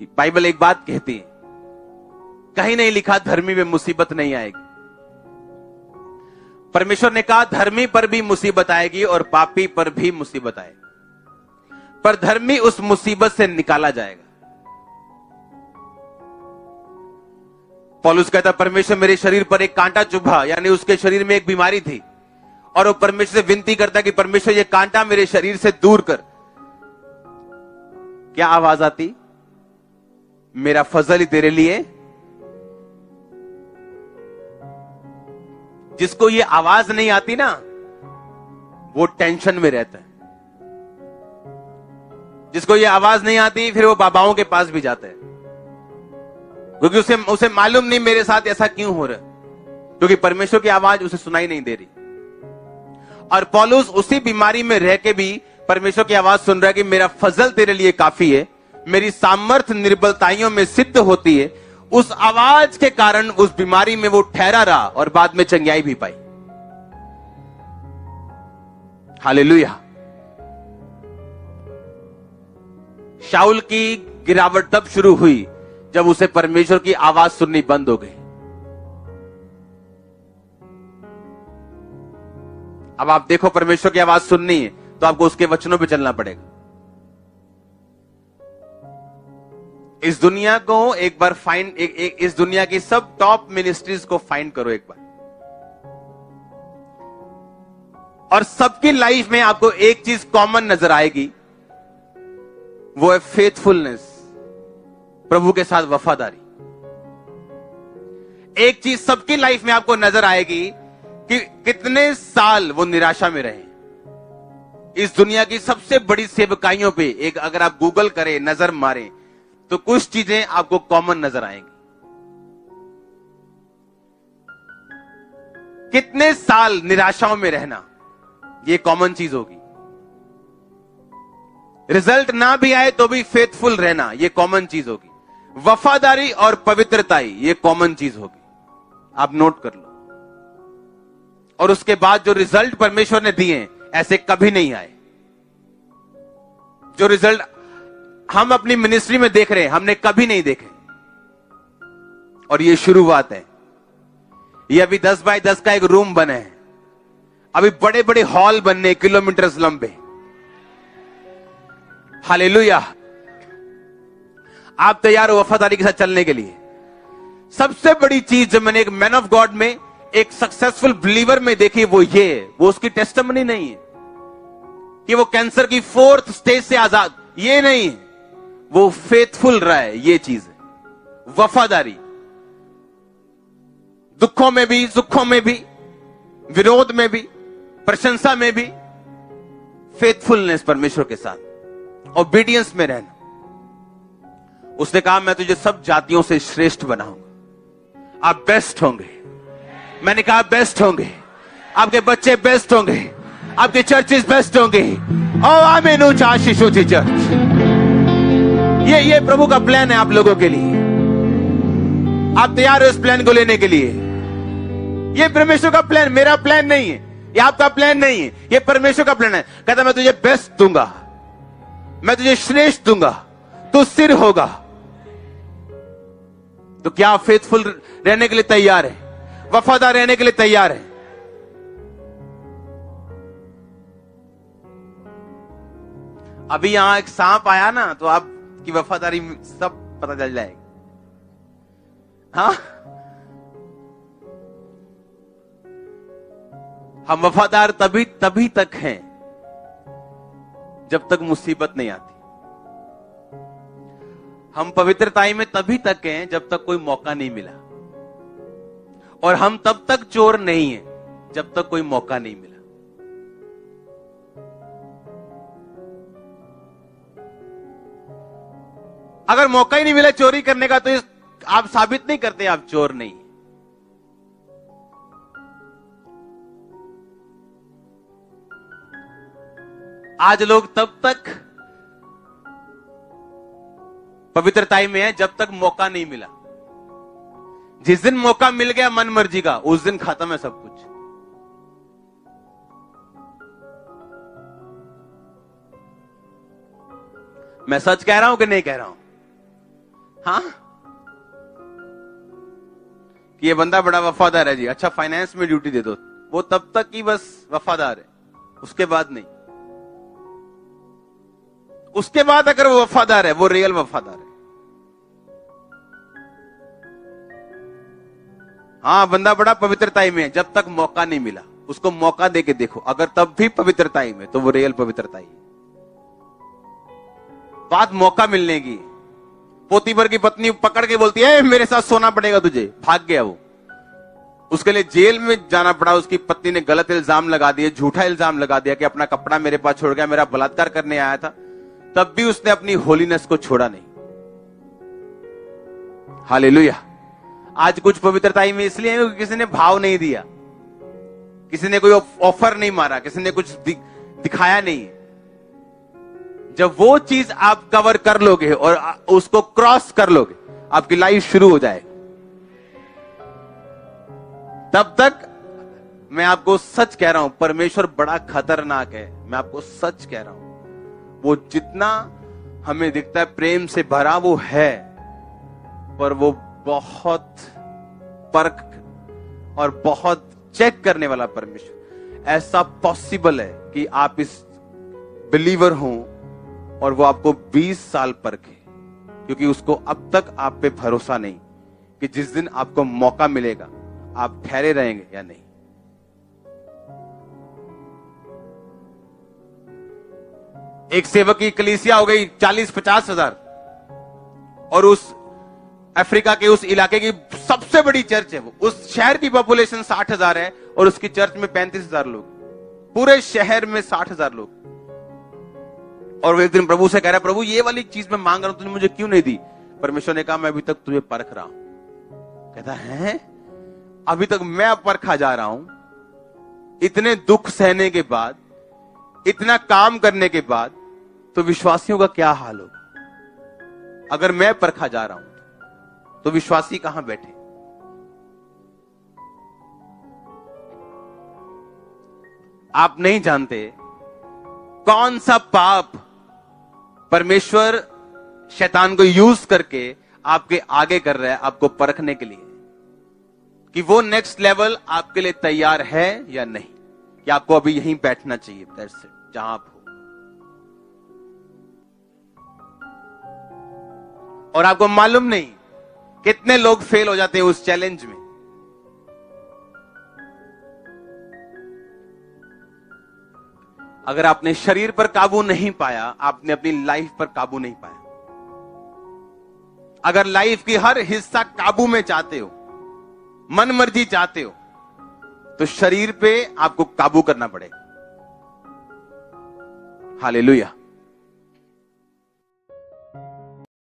Bible एक बात कहती है, कहीं नहीं लिखा धर्मी में मुसीबत नहीं आएगी। परमेश्वर ने कहा धर्मी पर भी मुसीबत आएगी और पापी पर भी मुसीबत आएगी, पर धर्मी उस मुसीबत से निकाला जाएगा। पौलुस कहता परमेश्वर मेरे शरीर पर एक कांटा चुभा, यानी उसके शरीर में एक बीमारी थी, और वो परमेश्वर से विनती करता कि परमेश्वर ये कांटा मेरे शरीर से दूर कर। क्या आवाज आती? मेरा फजल ही तेरे लिए। जिसको ये आवाज नहीं आती ना, वो टेंशन में रहता है। जिसको ये आवाज नहीं आती, फिर वो बाबाओं के पास भी जाता है, क्योंकि उसे मालूम नहीं मेरे साथ ऐसा क्यों हो रहा है, क्योंकि परमेश्वर की आवाज उसे सुनाई नहीं दे रही। और पौलुस उसी बीमारी में रह के भी परमेश्वर की आवाज सुन रहा है कि मेरा फजल तेरे लिए काफी है, मेरी सामर्थ्य निर्बलताइयों में सिद्ध होती है। उस आवाज के कारण उस बीमारी में वो ठहरा रहा और बाद में चंगाई भी पाई। हालेलुया। शाऊल की गिरावट तब शुरू हुई जब उसे परमेश्वर की आवाज सुननी बंद हो गई। अब आप देखो, परमेश्वर की आवाज सुननी है तो आपको उसके वचनों पे चलना पड़ेगा। इस दुनिया को एक बार फाइंड, इस दुनिया की सब टॉप मिनिस्ट्रीज को फाइंड करो एक बार, और सबकी लाइफ में आपको एक चीज कॉमन नजर आएगी, वो है फेथफुलनेस, प्रभु के साथ वफादारी। एक चीज सबकी लाइफ में आपको नजर आएगी कि कितने साल वो निराशा में रहे। इस दुनिया की सबसे बड़ी सेवकाइयों पे एक अगर आप गूगल करें, नजर मारें, तो कुछ चीजें आपको कॉमन नजर आएंगी। कितने साल निराशाओं में रहना, ये कॉमन चीज होगी। रिजल्ट ना भी आए तो भी फेथफुल रहना, ये कॉमन चीज होगी। वफादारी और पवित्रताई, ये कॉमन चीज होगी। आप नोट कर लो। और उसके बाद जो रिजल्ट परमेश्वर ने दिए, ऐसे कभी नहीं आए। जो रिजल्ट हम अपनी मिनिस्ट्री में देख रहे हैं, हमने कभी नहीं देखे। और ये शुरुआत है। ये अभी 10 बाय 10 का एक रूम बना है, अभी बड़े बड़े हॉल बनने, किलोमीटर लंबे। हालेलुया। आप तैयार हो वफादारी के साथ चलने के लिए? सबसे बड़ी चीज जो मैंने एक मैन ऑफ गॉड में, एक सक्सेसफुल बिलीवर में देखी, वो ये है, वो उसकी टेस्टिमनी नहीं है कि वो कैंसर की 4th स्टेज से आजाद, ये नहीं है, वो फेथफुल रहा है। ये चीज है वफादारी। दुखों में भी, सुखों में भी, विरोध में भी, प्रशंसा में भी, फेथफुलनेस परमेश्वर के साथ, ओबीडियंस में रहना। उसने कहा मैं तुझे सब जातियों से श्रेष्ठ बनाऊंगा, आप बेस्ट होंगे। मैंने कहा बेस्ट होंगे, आपके बच्चे बेस्ट होंगे, आपके चर्चेस बेस्ट होंगे। ओ आमीन, ऊंचा आशीष ऊंची चर्च। ये प्रभु का प्लान है आप लोगों के लिए। आप तैयार हो इस प्लान को लेने के लिए? ये परमेश्वर का प्लान, मेरा प्लान नहीं है, ये आपका प्लान नहीं है, ये परमेश्वर का प्लान है। कहता मैं तुझे बेस्ट दूंगा, मैं तुझे श्रेष्ठ दूंगा, तू सिर होगा। तो क्या आप फेथफुल रहने के लिए तैयार है? वफादार रहने के लिए तैयार है? अभी यहां एक सांप आया ना, तो आपकी वफादारी सब पता चल जाएगी। हाँ, हम वफादार तभी तक हैं जब तक मुसीबत नहीं आती। हम पवित्रताई में तभी तक हैं जब तक कोई मौका नहीं मिला, और हम तब तक चोर नहीं हैं जब तक कोई मौका नहीं मिला। अगर मौका ही नहीं मिला चोरी करने का, तो आप साबित नहीं करते आप चोर नहीं। आज लोग तब तक पवित्रताई में है जब तक मौका नहीं मिला। जिस दिन मौका मिल गया मन मर्जी का, उस दिन खत्म है सब कुछ। मैं सच कह रहा हूं कि नहीं कह रहा हूं? हाँ, कि ये बंदा बड़ा वफादार है जी, अच्छा फाइनेंस में ड्यूटी दे दो, वो तब तक ही बस वफादार है, उसके बाद नहीं। उसके बाद अगर वो वफादार है, वो रियल वफादार है। हाँ, बंदा बड़ा पवित्रताई में है, जब तक मौका नहीं मिला, उसको मौका देके देखो, अगर तब भी पवित्रताई में, तो वो रियल पवित्रताई है। बात मौका मिलने की। पोतीफर की पत्नी पकड़ के बोलती है मेरे साथ सोना पड़ेगा तुझे, भाग गया वो, उसके लिए जेल में जाना पड़ा। उसकी पत्नी ने गलत इल्जाम लगा दिए, झूठा इल्जाम लगा दिया कि अपना कपड़ा मेरे पास छोड़ गया, मेरा बलात्कार करने आया था, तब भी उसने अपनी होलीनेस को छोड़ा नहीं। हालेलुया। आज कुछ पवित्रताई में इसलिए है क्योंकि किसी ने भाव नहीं दिया, किसी ने कोई ऑफर नहीं मारा, किसी ने कुछ दिखाया नहीं। जब वो चीज आप कवर कर लोगे और उसको क्रॉस कर लोगे, आपकी लाइफ शुरू हो जाएगी। तब तक मैं आपको सच कह रहा हूं, परमेश्वर बड़ा खतरनाक है। मैं आपको सच कह रहा हूं, वो जितना हमें दिखता है प्रेम से भरा वो है, पर वो बहुत परख और बहुत चेक करने वाला परमेश्वर। ऐसा पॉसिबल है कि आप इस बिलीवर हो और वो आपको 20 साल परखे, क्योंकि उसको अब तक आप पे भरोसा नहीं कि जिस दिन आपको मौका मिलेगा आप ठहरे रहेंगे या नहीं। एक सेवक की कलीसिया हो गई 40-50 हजार, और उस अफ्रीका के उस इलाके की सबसे बड़ी चर्च है वो। उस शहर की पॉपुलेशन 60,000 है और उसकी चर्च में 35,000 लोग, पूरे शहर में 60,000 लोग। और वो एक दिन प्रभु से कह रहा है, प्रभु ये वाली चीज मैं मांग रहा हूं, तूने मुझे क्यों नहीं दी? परमेश्वर ने कहा, मैं अभी तक तुझे परख रहा हूं। कहता है, अभी तक मैं परखा जा रहा हूं, इतने दुख सहने के बाद, इतना काम करने के बाद, तो विश्वासियों का क्या हाल होगा? अगर मैं परखा जा रहा हूं तो विश्वासी कहां बैठे? आप नहीं जानते कौन सा पाप परमेश्वर शैतान को यूज करके आपके आगे कर रहा है, आपको परखने के लिए कि वो नेक्स्ट लेवल आपके लिए तैयार है या नहीं, कि आपको अभी यहीं बैठना चाहिए, दैट्स इट, जहां आप हो। और आपको मालूम नहीं कितने लोग फेल हो जाते हैं उस चैलेंज में। अगर आपने शरीर पर काबू नहीं पाया, आपने अपनी लाइफ पर काबू नहीं पाया। अगर लाइफ की हर हिस्सा काबू में चाहते हो, मन मर्जी चाहते हो, तो शरीर पे आपको काबू करना पड़ेगा। हालेलुया।